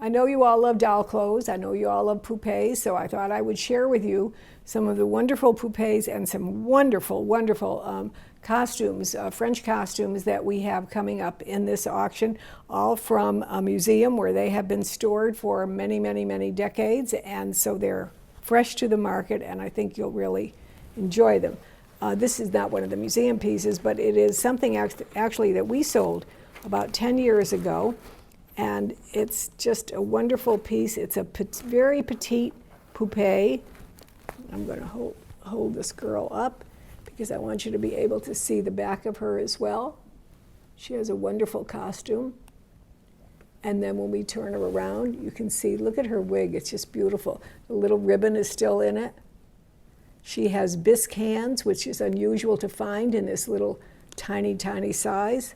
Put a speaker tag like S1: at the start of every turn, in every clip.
S1: I know you all love doll clothes. I know you all love poupées, so I thought I would share with you some of the wonderful poupées and some wonderful, wonderful costumes, French costumes that we have coming up in this auction, all from a museum where they have been stored for many, many, many decades, and so they're fresh to the market, and I think you'll really enjoy them. This is not one of the museum pieces, but it is something actually that we sold about 10 years ago, and it's just a wonderful piece. It's a very petite poupée. I'm going to hold this girl up because I want you to be able to see the back of her as well. She has a wonderful costume. And then when we turn her around, you can see, look at her wig, it's just beautiful. The little ribbon is still in it. She has bisque hands, which is unusual to find in this little tiny, tiny size.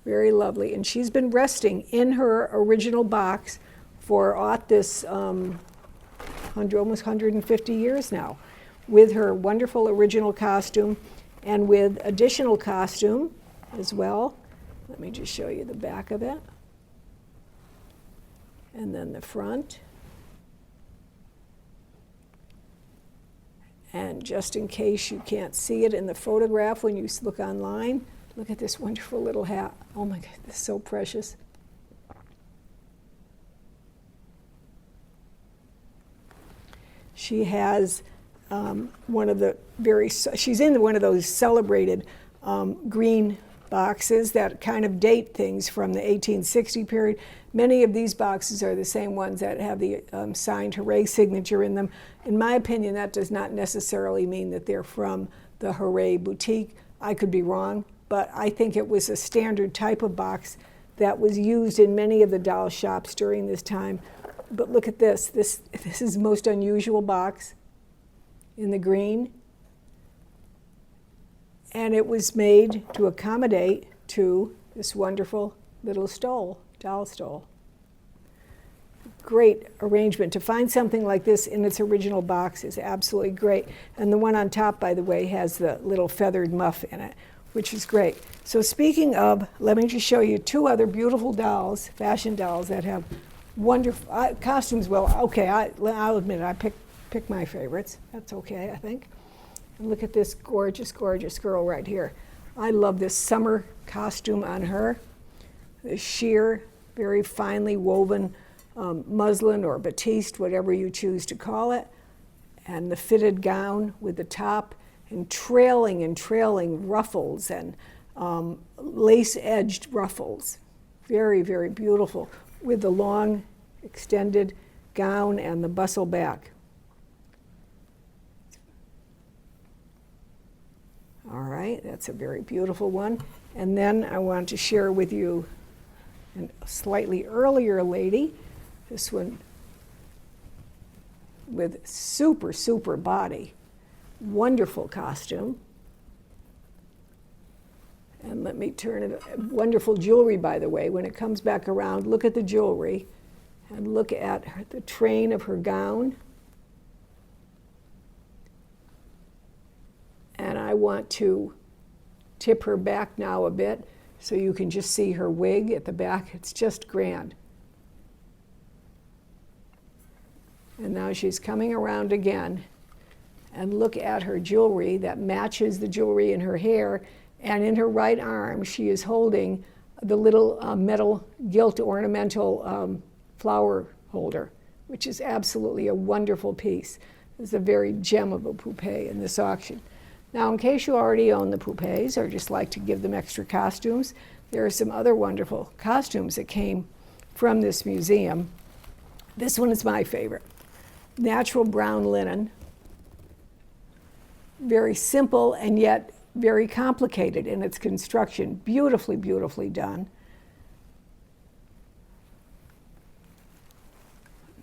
S1: Very lovely. And she's been resting in her original box for almost 150 years now, with her wonderful original costume and with additional costume as well. Let me just show you the back of it. And then the front. And just in case you can't see it in the photograph when you look online, look at this wonderful little hat. Oh my God, this is so precious. She has she's in one of those celebrated green boxes that kind of date things from the 1860 period. Many of these boxes are the same ones that have the signed Hooray signature in them. In my opinion, that does not necessarily mean that they're from the Hooray boutique. I could be wrong, but I think it was a standard type of box that was used in many of the doll shops during this time. But look at this. This is the most unusual box in the green. And it was made to accommodate to this wonderful little doll stole. Great arrangement. To find something like this in its original box is absolutely great. And the one on top, by the way, has the little feathered muff in it, which is great. So speaking of, let me just show you two other beautiful dolls, fashion dolls that have wonderful costumes. Well, okay, I'll admit it, I pick my favorites. That's okay, I think. And look at this gorgeous, gorgeous girl right here. I love this summer costume on her. The sheer, very finely woven muslin or batiste, whatever you choose to call it, and the fitted gown with the top and trailing ruffles and lace-edged ruffles. Very, very beautiful, with the long extended gown and the bustle back. All right, that's a very beautiful one. And then I want to share with you a slightly earlier lady, this one with super, super body. Wonderful costume. And let me turn it, wonderful jewelry, by the way. When it comes back around, look at the jewelry and look at the train of her gown. And I want to tip her back now a bit so you can just see her wig at the back. It's just grand. And now she's coming around again. And look at her jewelry that matches the jewelry in her hair. And in her right arm, she is holding the little metal gilt ornamental flower holder, which is absolutely a wonderful piece. It's a very gem of a poupée in this auction. Now, in case you already own the poupées or just like to give them extra costumes, there are some other wonderful costumes that came from this museum. This one is my favorite. Natural brown linen. Very simple and yet very complicated in its construction. Beautifully, beautifully done.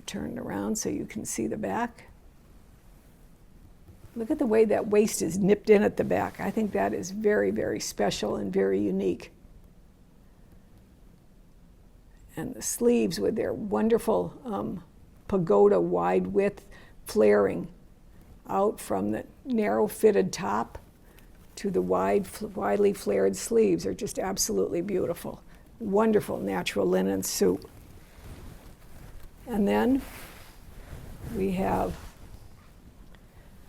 S1: Turn it around so you can see the back. Look at the way that waist is nipped in at the back. I think that is very, very special and very unique. And the sleeves with their wonderful pagoda wide width flaring out from the narrow fitted top to the widely flared sleeves are just absolutely beautiful. wonderful natural linen suit. And then we have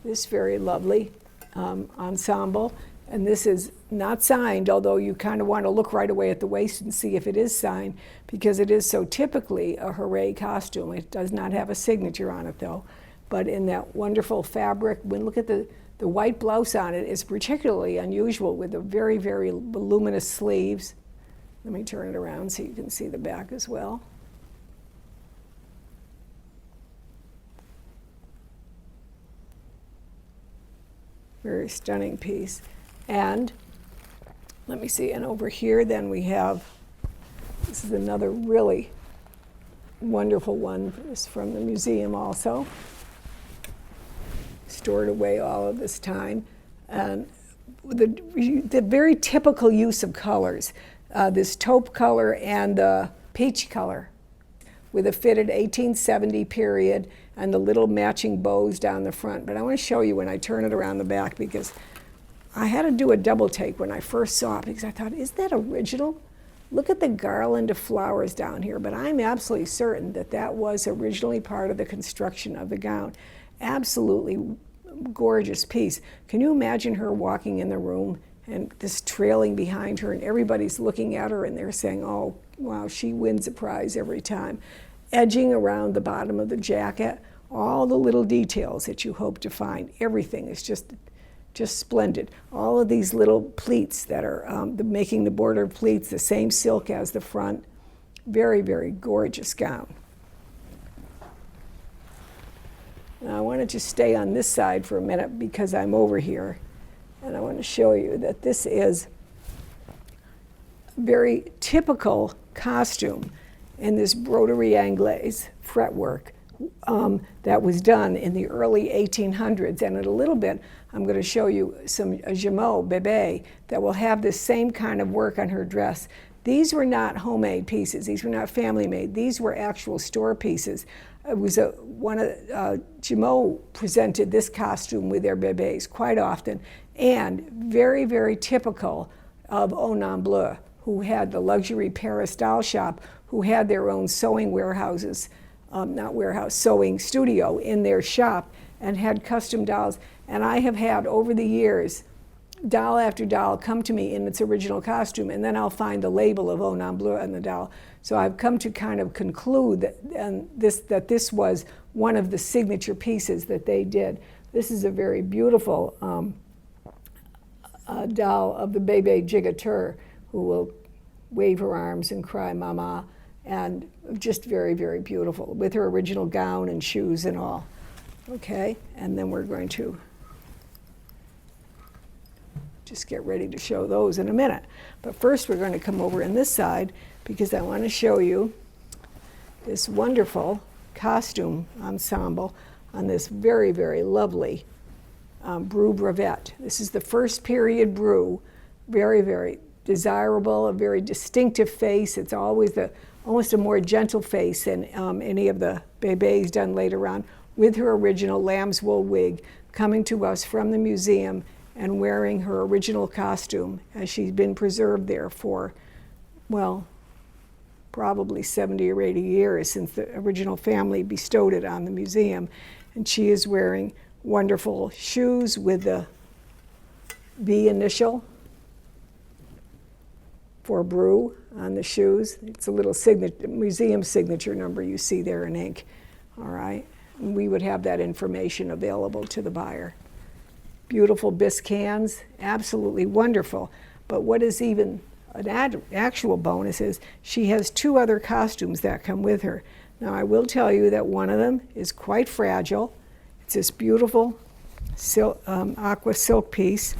S1: this very lovely ensemble. And this is not signed, although you kind of want to look right away at the waist and see if it is signed, because it is so typically a hooray costume. It does not have a signature on it, though. But in that wonderful fabric, when look at the white blouse on it is particularly unusual, with the very, very voluminous sleeves. Let me turn it around so you can see the back as well. Very stunning piece. And let me see, and over here then we have, this is another really wonderful one. It's from the museum also, stored away all of this time. And the very typical use of colors, this taupe color and the peach color, with a fitted 1870 period and the little matching bows down the front. But I want to show you when I turn it around the back, because I had to do a double take when I first saw it, because I thought, is that original? Look at the garland of flowers down here. But I'm absolutely certain that that was originally part of the construction of the gown. Absolutely gorgeous piece. Can you imagine her walking in the room and this trailing behind her, and everybody's looking at her and they're saying, oh, wow, she wins a prize every time. Edging around the bottom of the jacket, all the little details that you hope to find. Everything is just splendid. All of these little pleats that are making the border pleats the same silk as the front. Very, very gorgeous gown. Now I want to just stay on this side for a minute because I'm over here, and I want to show you that this is a very typical costume in this broderie anglaise fretwork that was done in the early 1800s. And in a little bit, I'm going to show you some Jumeau bébé that will have this same kind of work on her dress. These were not homemade pieces. These were not family made. These were actual store pieces. It was Jumeau presented this costume with their bébés quite often, and very, very typical of ensembles, who had the luxury Paris doll shop, who had their own sewing warehouses, sewing studio in their shop, and had custom dolls. And I have had, over the years, doll after doll come to me in its original costume, and then I'll find the label of ensemble on the doll. So I've come to kind of conclude that this was one of the signature pieces that they did. This is a very beautiful doll of the bébé gigoteur, who will wave her arms and cry mama, and just very, very beautiful, with her original gown and shoes and all. Okay, and then we're going to just get ready to show those in a minute. But first we're going to come over on this side, because I want to show you this wonderful costume ensemble on this very, very lovely Brew brevette. This is the first period Brew, very, very desirable, a very distinctive face. It's always almost a more gentle face than any of the bébés done later on, with her original lamb's wool wig, coming to us from the museum and wearing her original costume, as she's been preserved there for, well, probably 70 or 80 years since the original family bestowed it on the museum. And she is wearing wonderful shoes with the B initial for Brew on the shoes. It's a little museum signature number you see there in ink. All right, and we would have that information available to the buyer. Beautiful bisque hands, absolutely wonderful. But what is even an actual bonus is she has two other costumes that come with her. Now I will tell you that one of them is quite fragile. It's this beautiful aqua silk piece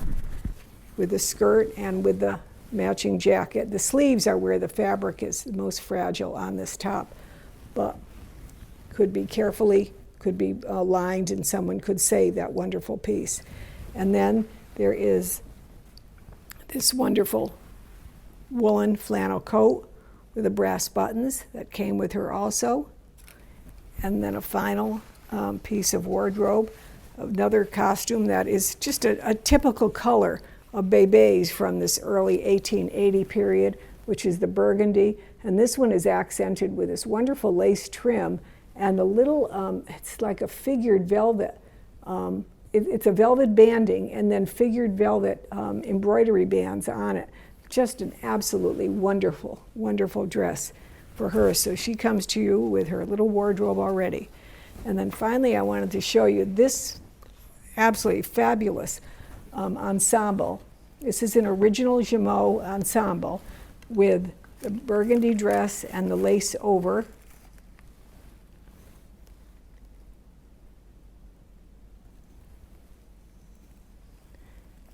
S1: with the skirt and with the matching jacket. The sleeves are where the fabric is the most fragile on this top, but could be lined, and someone could save that wonderful piece. And then there is this wonderful woolen flannel coat with the brass buttons that came with her also. And then a final piece of wardrobe, another costume that is just a typical color of bébés from this early 1880 period, which is the burgundy, and this one is accented with this wonderful lace trim and a little, it's like a figured velvet. It's a velvet banding and then figured velvet embroidery bands on it. Just an absolutely wonderful, wonderful dress for her. So she comes to you with her little wardrobe already. And then finally, I wanted to show you this absolutely fabulous ensemble. This is an original Jumeau ensemble with the burgundy dress and the lace over.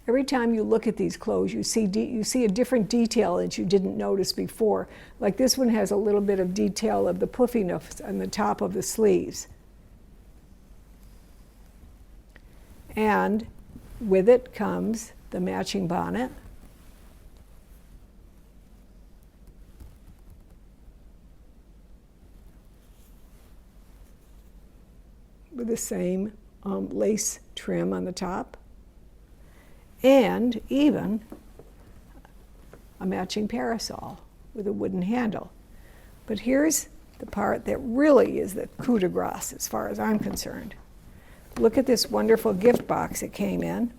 S1: Every time you look at these clothes, you see a different detail that you didn't notice before. Like this one has a little bit of detail of the puffiness on the top of the sleeves. And with it comes the matching bonnet. With the same lace trim on the top. And even a matching parasol with a wooden handle. But here's the part that really is the coup de grace as far as I'm concerned. Look at this wonderful gift box that came in,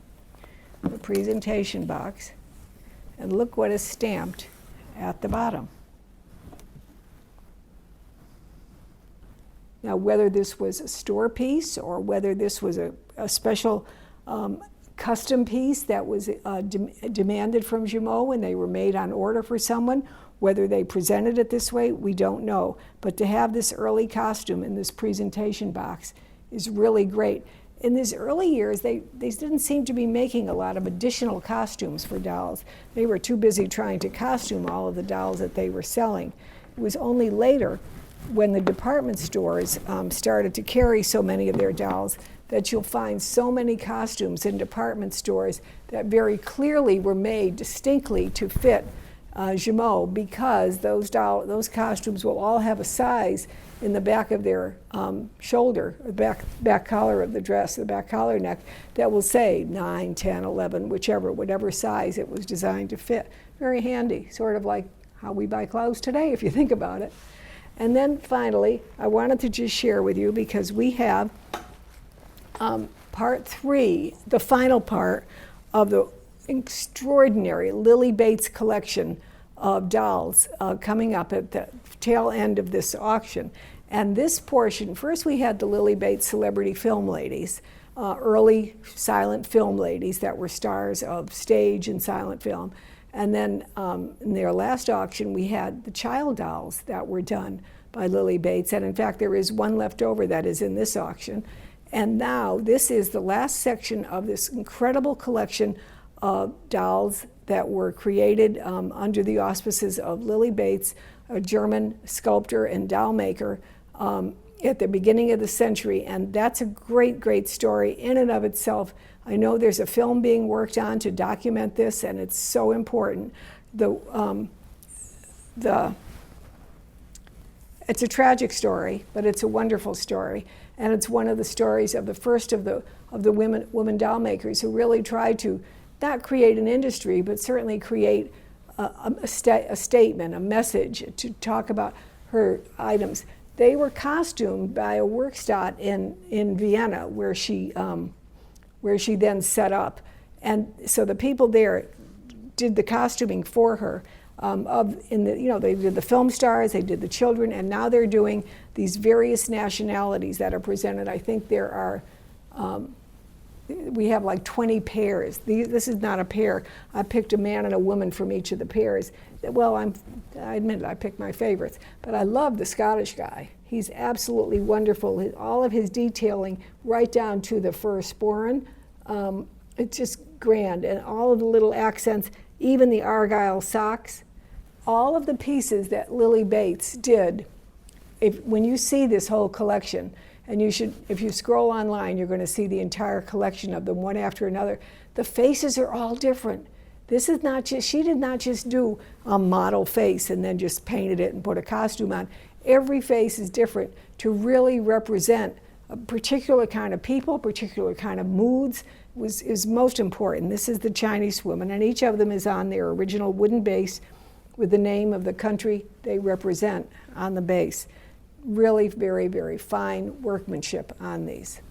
S1: the presentation box, and look what is stamped at the bottom. Now, whether this was a store piece or whether this was a special custom piece that was demanded from Jumeau when they were made on order for someone, whether they presented it this way, we don't know. But to have this early costume in this presentation box is really great. In these early years, they didn't seem to be making a lot of additional costumes for dolls. They were too busy trying to costume all of the dolls that they were selling. It was only later, when the department stores started to carry so many of their dolls, that you'll find so many costumes in department stores that very clearly were made distinctly to fit Jumeau, because those costumes will all have a size in the back of their shoulder, the back collar of the dress, the back collar neck, that will say 9, 10, 11, whatever size it was designed to fit. Very handy, sort of like how we buy clothes today, if you think about it. And then finally, I wanted to just share with you, because we have part 3, the final part of the extraordinary Lily Bates collection of dolls coming up at the tail end of this auction. And this portion, first we had the Lily Bates celebrity film ladies, early silent film ladies that were stars of stage and silent film. And then in their last auction, we had the child dolls that were done by Lily Bates. And in fact, there is one left over that is in this auction. And now this is the last section of this incredible collection of dolls that were created under the auspices of Lily Bates, a German sculptor and doll maker at the beginning of the century. And that's a great, great story in and of itself. I know there's a film being worked on to document this, and it's so important. It's a tragic story, but it's a wonderful story. And it's one of the stories of the first of the women doll makers who really tried to not create an industry, but certainly create a statement, a message to talk about her items. They were costumed by a Werkstatt in Vienna, where she then set up. And so the people there did the costuming for her. They did the film stars, they did the children, and now they're doing these various nationalities that are presented. I think there are, we have like 20 pairs. This is not a pair. I picked a man and a woman from each of the pairs. Well, I admit I picked my favorites, but I love the Scottish guy. He's absolutely wonderful. All of his detailing, right down to the fur sporran, it's just grand. And all of the little accents, even the Argyle socks, all of the pieces that Lily Bates did. When you see this whole collection, and if you scroll online, you're going to see the entire collection of them one after another. The faces are all different. This is not just, she did not just do a model face and then just painted it and put a costume on. Every face is different to really represent a particular kind of people, particular kind of moods is most important. This is the Chinese woman, and each of them is on their original wooden base with the name of the country they represent on the base. Really very, very fine workmanship on these.